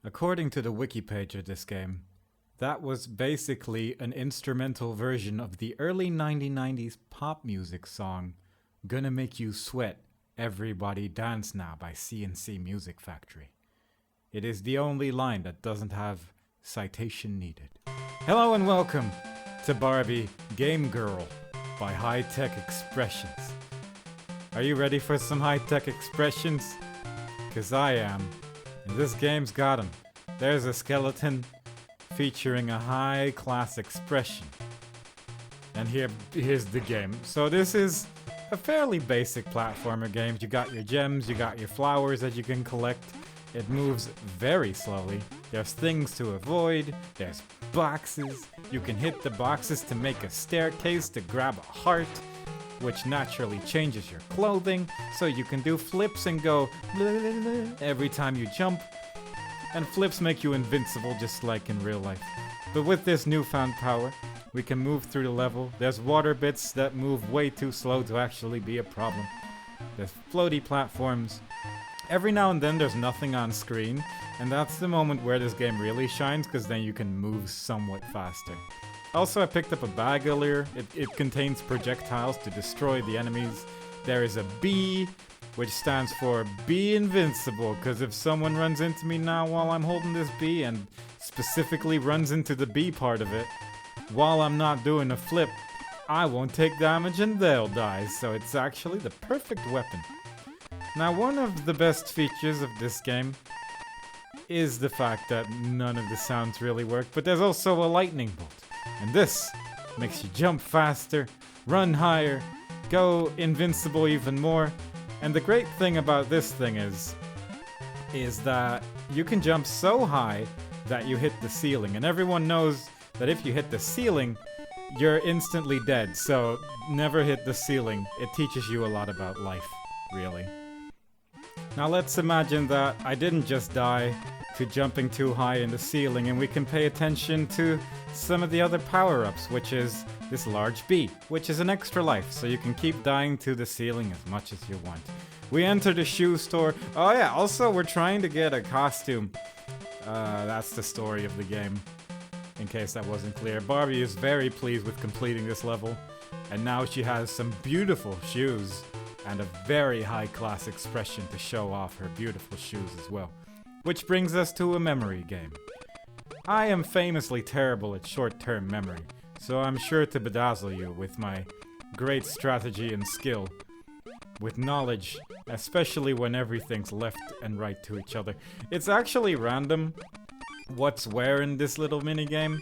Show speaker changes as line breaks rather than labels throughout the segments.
According to the wiki page of this game, that was basically an instrumental version of the early 1990s pop music song Gonna Make You Sweat, Everybody Dance Now by CNC Music Factory. It is the only line that doesn't have citation needed. Hello and welcome to Barbie Game Girl by High Tech Expressions. Are you ready for some high tech expressions? Cause I am. And this game's got 'em. There's a skeleton featuring a high class expression. And here's the game. So this is a fairly basic platformer game. You got your gems, you got your flowers that you can collect. It moves very slowly. There's things to avoid. There's boxes. You can hit the boxes to make a staircase to grab a heart, which naturally changes your clothing, so you can do flips and go blah, blah, blah, every time you jump. And flips make you invincible just like in real life. But with this newfound power, we can move through the level. There's water bits that move way too slow to actually be a problem. There's floaty platforms. Every now and then there's nothing on screen, and that's the moment where this game really shines, because then you can move somewhat faster. Also, I picked up a bag earlier. It contains projectiles to destroy the enemies. There is a B, which stands for Be Invincible, because if someone runs into me now while I'm holding this B, and specifically runs into the B part of it, while I'm not doing a flip, I won't take damage and they'll die, so it's actually the perfect weapon. Now, one of the best features of this game is the fact that none of the sounds really work, but there's also a lightning bolt. And this makes you jump faster, run higher, go invincible even more. And the great thing about this thing is that you can jump so high that you hit the ceiling. And everyone knows that if you hit the ceiling, you're instantly dead. So never hit the ceiling. It teaches you a lot about life, really. Now let's imagine that I didn't just die to jumping too high in the ceiling, and we can pay attention to some of the other power-ups, which is this large bee, which is an extra life, so you can keep dying to the ceiling as much as you want. We enter the shoe store. Oh yeah, also we're trying to get a costume. That's the story of the game, in case that wasn't clear. Barbie is very pleased with completing this level, and now she has some beautiful shoes and a very high-class expression to show off her beautiful shoes as well. Which brings us to a memory game. I am famously terrible at short-term memory, so I'm sure to bedazzle you with my great strategy and skill, with knowledge, especially when everything's left and right to each other. It's actually random what's where in this little minigame,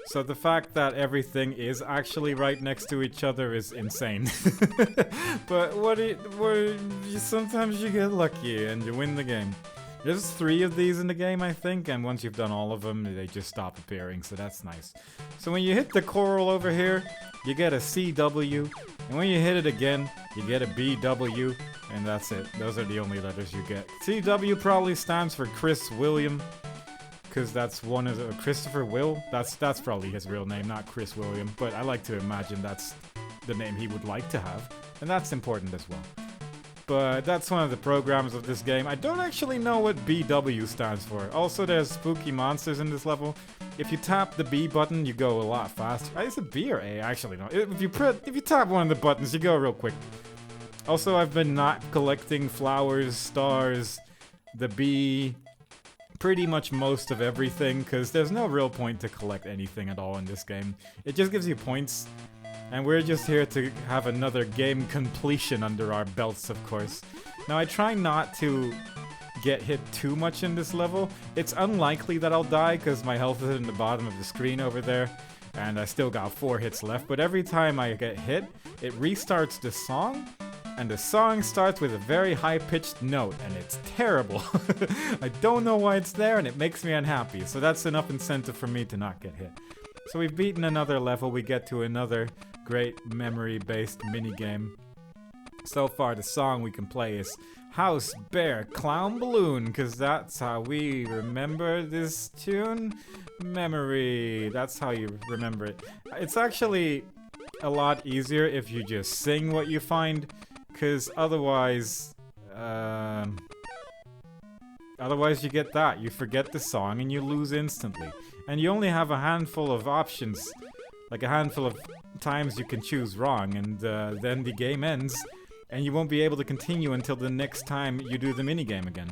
so the fact that everything is actually right next to each other is insane. But sometimes you get lucky and you win the game. There's 3 of these in the game, I think, and once you've done all of them, they just stop appearing, so that's nice. So when you hit the coral over here, you get a CW, and when you hit it again, you get a BW, and that's it. Those are the only letters you get. CW probably stands for Chris William, because that's one of the... Christopher Will? That's probably his real name, not Chris William, but I like to imagine that's the name he would like to have, and that's important as well. But that's one of the programs of this game. I don't actually know what BW stands for. Also, there's spooky monsters in this level. If you tap the B button, you go a lot faster. Is it B or A? Actually, no. If you tap one of the buttons, you go real quick. Also, I've been not collecting flowers, stars, the B, pretty much most of everything, because there's no real point to collect anything at all in this game. It just gives you points. And we're just here to have another game completion under our belts, of course. Now, I try not to get hit too much in this level. It's unlikely that I'll die, because my health is in the bottom of the screen over there. And I still got 4 hits left. But every time I get hit, it restarts the song. And the song starts with a very high-pitched note, and it's terrible. I don't know why it's there, and it makes me unhappy. So that's enough incentive for me to not get hit. So we've beaten another level. We get to another great memory-based minigame. So far, the song we can play is House, Bear, Clown, Balloon, because that's how we remember this tune. Memory, that's how you remember it. It's actually a lot easier if you just sing what you find, because otherwise, Otherwise you get that. You forget the song and you lose instantly. And you only have a handful of options. Like a handful of times you can choose wrong, and then the game ends. And you won't be able to continue until the next time you do the minigame again.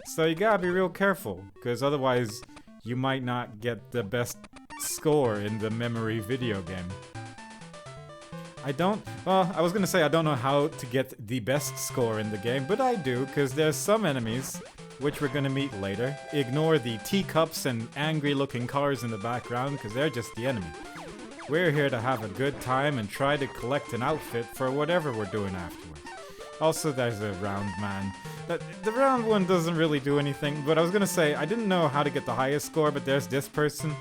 So you gotta be real careful, because otherwise you might not get the best score in the memory video game. I was gonna say I don't know how to get the best score in the game, but I do, because there's some enemies, which we're gonna meet later. Ignore the teacups and angry looking cars in the background, because they're just the enemy. We're here to have a good time and try to collect an outfit for whatever we're doing afterwards. Also, there's a round man. The round one doesn't really do anything, but I was gonna say, I didn't know how to get the highest score, but there's this person.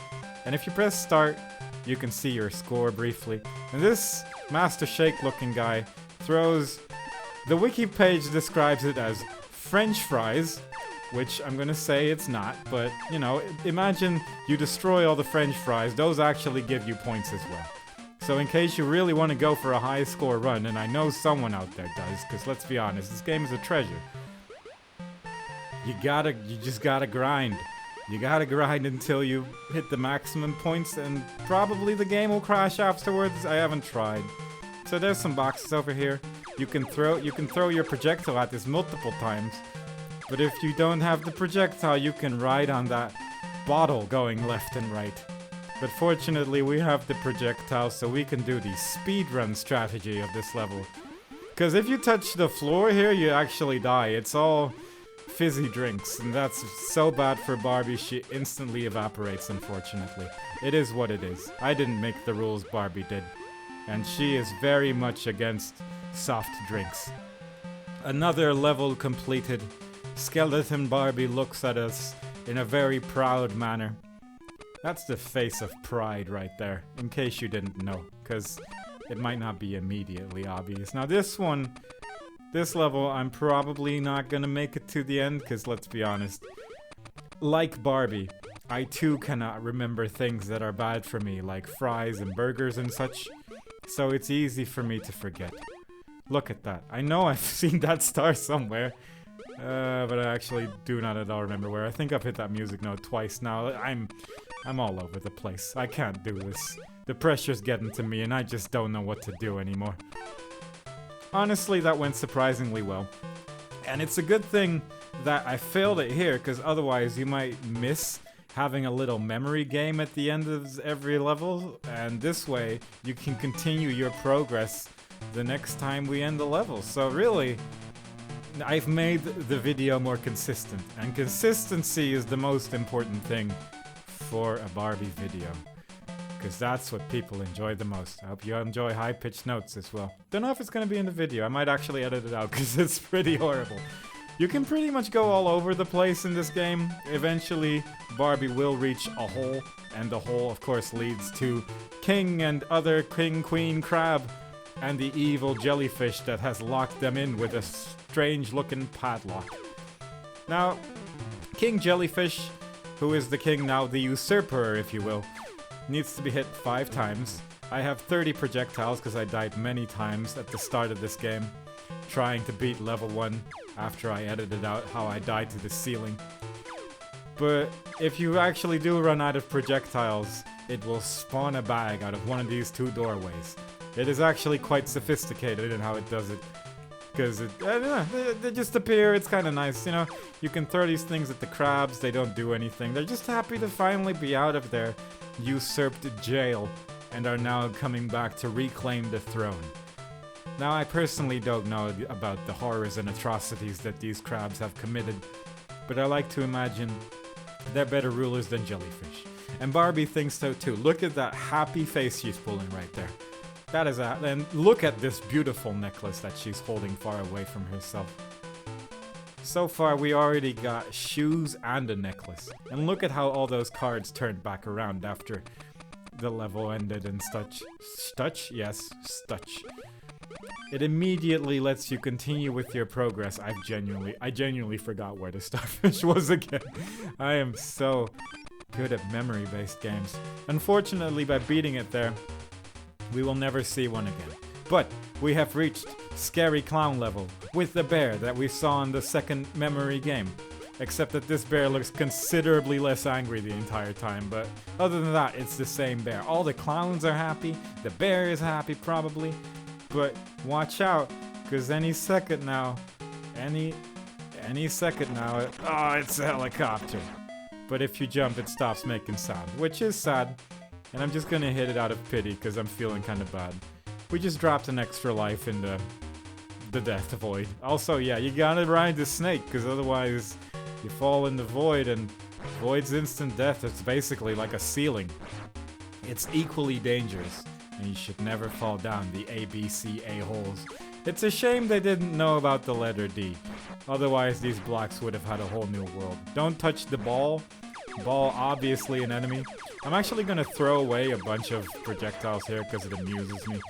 And if you press start, you can see your score briefly. And this Master Shake looking guy throws... The wiki page describes it as French fries, which I'm gonna say it's not, but, you know, imagine you destroy all the French fries, those actually give you points as well. So in case you really want to go for a high score run, and I know someone out there does, because let's be honest, this game is a treasure. You just gotta grind. You gotta grind until you hit the maximum points, and probably the game will crash afterwards. I haven't tried. So there's some boxes over here. You can throw your projectile at this multiple times. But if you don't have the projectile, you can ride on that bottle going left and right. But fortunately, we have the projectile, so we can do the speedrun strategy of this level. Because if you touch the floor here, you actually die. It's all fizzy drinks, and that's so bad for Barbie, she instantly evaporates, unfortunately. It is what it is. I didn't make the rules, Barbie did. And she is very much against soft drinks. Another level completed. Skeleton Barbie looks at us in a very proud manner. That's the face of pride right there, in case you didn't know, because it might not be immediately obvious. Now this level, I'm probably not gonna make it to the end, because let's be honest, like Barbie, I too cannot remember things that are bad for me, like fries and burgers and such, so it's easy for me to forget. Look at that. I know I've seen that star somewhere. But I actually do not at all remember where. I think I've hit that music note twice now. I'm all over the place. I can't do this. The pressure's getting to me and I just don't know what to do anymore. Honestly, that went surprisingly well. And it's a good thing that I failed it here, because otherwise you might miss having a little memory game at the end of every level. And this way, you can continue your progress the next time we end the level. So really... I've made the video more consistent, and consistency is the most important thing for a Barbie video, because that's what people enjoy the most. I hope you enjoy high-pitched notes as well. Don't know if it's going to be in the video. I might actually edit it out because it's pretty horrible. You can pretty much go all over the place in this game. Eventually, Barbie will reach a hole, and the hole, of course, leads to King and other King Queen Crab and the evil jellyfish that has locked them in with a strange-looking padlock. Now, King Jellyfish, who is the king now, the usurper, if you will, needs to be hit 5 times. I have 30 projectiles because I died many times at the start of this game, trying to beat level 1 after I edited out how I died to the ceiling. But if you actually do run out of projectiles, it will spawn a bag out of one of these 2 doorways. It is actually quite sophisticated in how it does it. Because they just appear, it's kind of nice, you know. You can throw these things at the crabs, they don't do anything. They're just happy to finally be out of their usurped jail and are now coming back to reclaim the throne. Now, I personally don't know about the horrors and atrocities that these crabs have committed, but I like to imagine they're better rulers than jellyfish. And Barbie thinks so too. Look at that happy face she's pulling right there. That is and look at this beautiful necklace that she's holding far away from herself. So far, we already got shoes and a necklace. And look at how all those cards turned back around after the level ended and such. Stutch? Yes, stutch. It immediately lets you continue with your progress. I genuinely forgot where the starfish was again. I am so good at memory-based games. Unfortunately, by beating it there, we will never see one again. But we have reached Scary Clown level with the bear that we saw in the second memory game. Except that this bear looks considerably less angry the entire time, but other than that, it's the same bear. All the clowns are happy, the bear is happy probably, but watch out, because any second now, it's a helicopter. But if you jump, it stops making sound, which is sad, and I'm just gonna hit it out of pity, because I'm feeling kind of bad. We just dropped an extra life in the death void. Also, yeah, you gotta ride the snake, because otherwise you fall in the void, and void's instant death. It's basically like a ceiling. It's equally dangerous, and you should never fall down the ABC a-holes. It's a shame they didn't know about the letter D. Otherwise, these blocks would have had a whole new world. Don't touch the ball. Ball, obviously an enemy. I'm actually gonna throw away a bunch of projectiles here because it amuses me.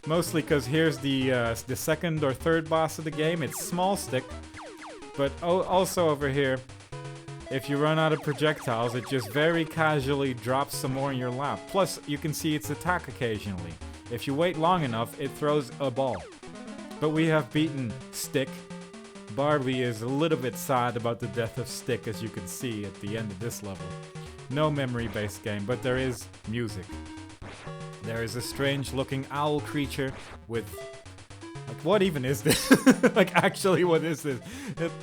Mostly because here's the second or third boss of the game. It's Small Stick. But also over here, if you run out of projectiles, it just very casually drops some more in your lap. Plus, you can see its attack occasionally. If you wait long enough, it throws a ball. But we have beaten Stick. Barbie is a little bit sad about the death of Stick, as you can see at the end of this level. No memory-based game, but there is music. There is a strange-looking owl creature with... Like, what even is this? Like, actually, what is this?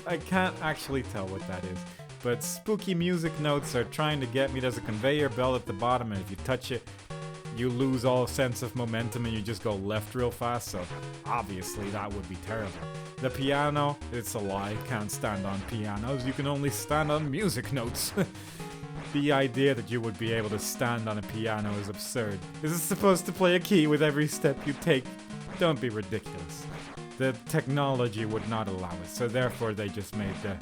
I can't actually tell what that is. But spooky music notes are trying to get me. There's a conveyor belt at the bottom, and if you touch it, you lose all sense of momentum and you just go left real fast, so obviously that would be terrible. The piano, it's a lie. Can't stand on pianos. You can only stand on music notes. The idea that you would be able to stand on a piano is absurd. Is it supposed to play a key with every step you take? Don't be ridiculous. The technology would not allow it, so therefore they just made the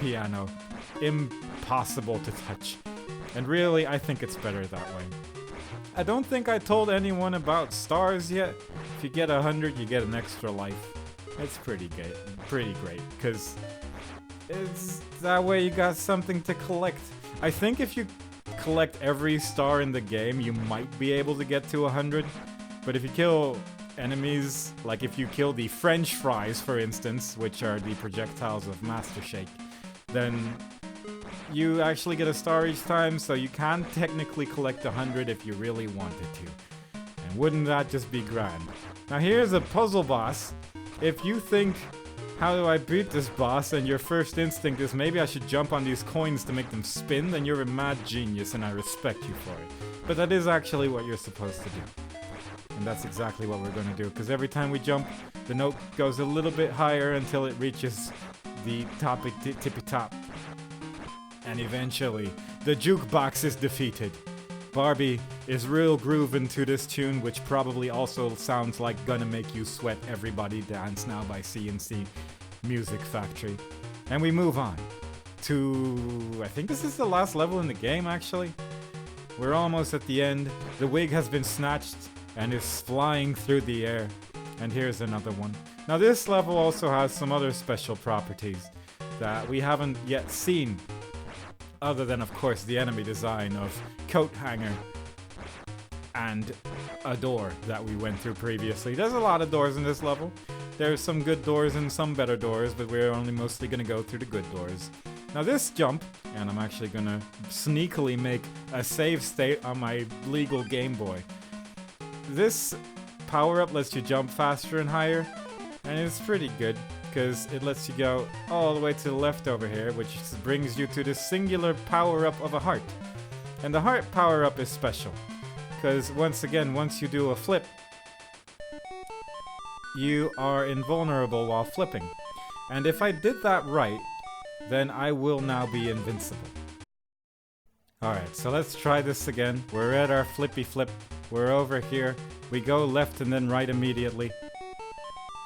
piano impossible to touch. And really, I think it's better that way. I don't think I told anyone about stars yet. If you get 100, you get an extra life. It's pretty great, because it's that way you got something to collect. I think if you collect every star in the game, you might be able to get to 100. But if you kill enemies, like if you kill the French fries, for instance, which are the projectiles of Master Shake, then you actually get a star each time, so you can technically collect 100 if you really wanted to. And wouldn't that just be grand? Now here's a puzzle boss. If you think, how do I beat this boss, and your first instinct is maybe I should jump on these coins to make them spin, then you're a mad genius and I respect you for it. But that is actually what you're supposed to do. And that's exactly what we're going to do, because every time we jump, the note goes a little bit higher until it reaches the tippy top. And eventually, the jukebox is defeated. Barbie is real grooving to this tune, which probably also sounds like Gonna Make You Sweat Everybody Dance Now by CNC Music Factory. And we move on to... I think this is the last level in the game, actually. We're almost at the end. The wig has been snatched and is flying through the air. And here's another one. Now this level also has some other special properties that we haven't yet seen, other than of course the enemy design of coat hanger and a door that we went through previously. There's a lot of doors in this level. There's some good doors and some better doors, but we're only mostly gonna go through the good doors. Now this jump, and I'm actually gonna sneakily make a save state on my legal Game Boy. This power-up lets you jump faster and higher, and it's pretty good, because it lets you go all the way to the left over here, which brings you to the singular power-up of a heart. And the heart power-up is special, because once you do a flip, you are invulnerable while flipping. And if I did that right, then I will now be invincible. Alright, so let's try this again. We're at our flippy flip. We're over here. We go left and then right immediately.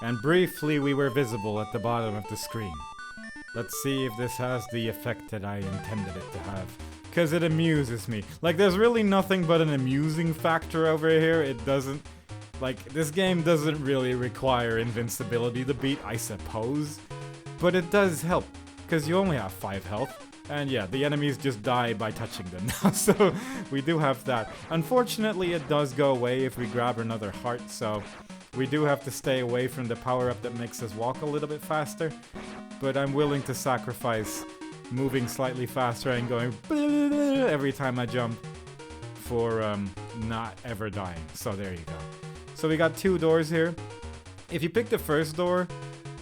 And briefly we were visible at the bottom of the screen. Let's see if this has the effect that I intended it to have. Because it amuses me. Like, there's really nothing but an amusing factor over here. It doesn't... Like, this game doesn't really require invincibility to beat, I suppose. But it does help. Because you only have 5 health. And yeah, the enemies just die by touching them now, so we do have that. Unfortunately, it does go away if we grab another heart, so we do have to stay away from the power-up that makes us walk a little bit faster. But I'm willing to sacrifice moving slightly faster and going every time I jump for not ever dying. So there you go. So we got 2 doors here. If you pick the first door,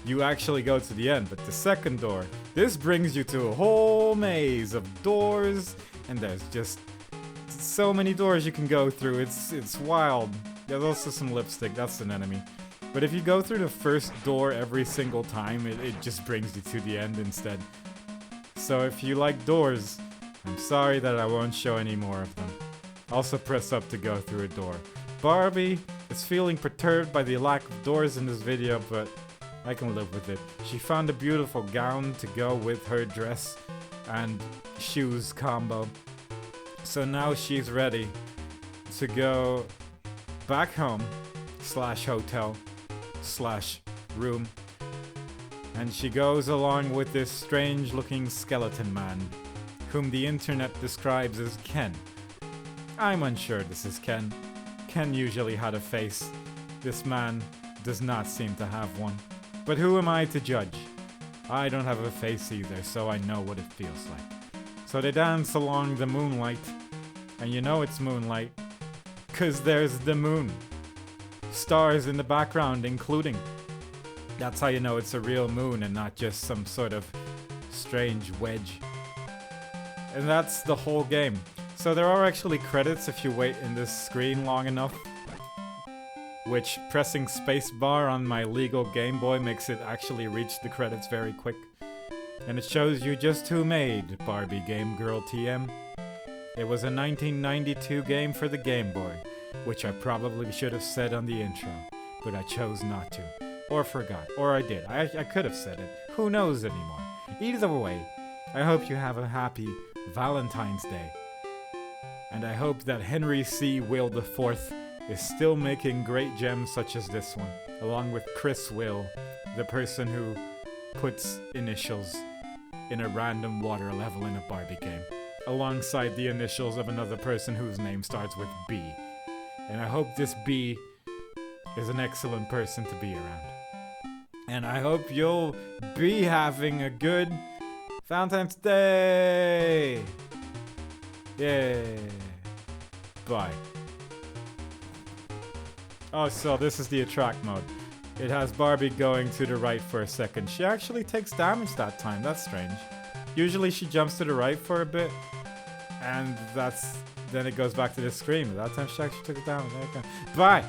you actually go to the end, but the second door, this brings you to a whole maze of doors, and there's just so many doors you can go through. It's wild. There's also some lipstick, that's an enemy. But if you go through the first door every single time, it just brings you to the end instead. So if you like doors, I'm sorry that I won't show any more of them. Also press up to go through a door. Barbie is feeling perturbed by the lack of doors in this video, but I can live with it. She found a beautiful gown to go with her dress and shoes combo. So now she's ready to go back home / hotel / room. And she goes along with this strange looking skeleton man, whom the internet describes as Ken. I'm unsure this is Ken. Ken usually had a face. This man does not seem to have one. But who am I to judge? I don't have a face either, so I know what it feels like. So they dance along the moonlight. And you know it's moonlight, 'cause there's the moon. Stars in the background including. That's how you know it's a real moon and not just some sort of strange wedge. And that's the whole game. So there are actually credits if you wait in this screen long enough, which pressing spacebar on my legal Game Boy makes it actually reach the credits very quick. And it shows you just who made Barbie Game Girl TM. It was a 1992 game for the Game Boy, which I probably should have said on the intro, but I chose not to. Or forgot. Or I did. I could have said it. Who knows anymore? Either way, I hope you have a happy Valentine's Day. And I hope that Henry C. Will IV is still making great gems such as this one, along with Chris Will, the person who puts initials in a random water level in a Barbie game, alongside the initials of another person whose name starts with B. And I hope this B is an excellent person to be around. And I hope you'll be having a good Valentine's Day! Yay! Bye. Oh, so this is the attract mode. It has Barbie going to the right for a second. She actually takes damage that time. That's strange. Usually she jumps to the right for a bit, and then it goes back to the screen. That time she actually took damage. Okay. Bye!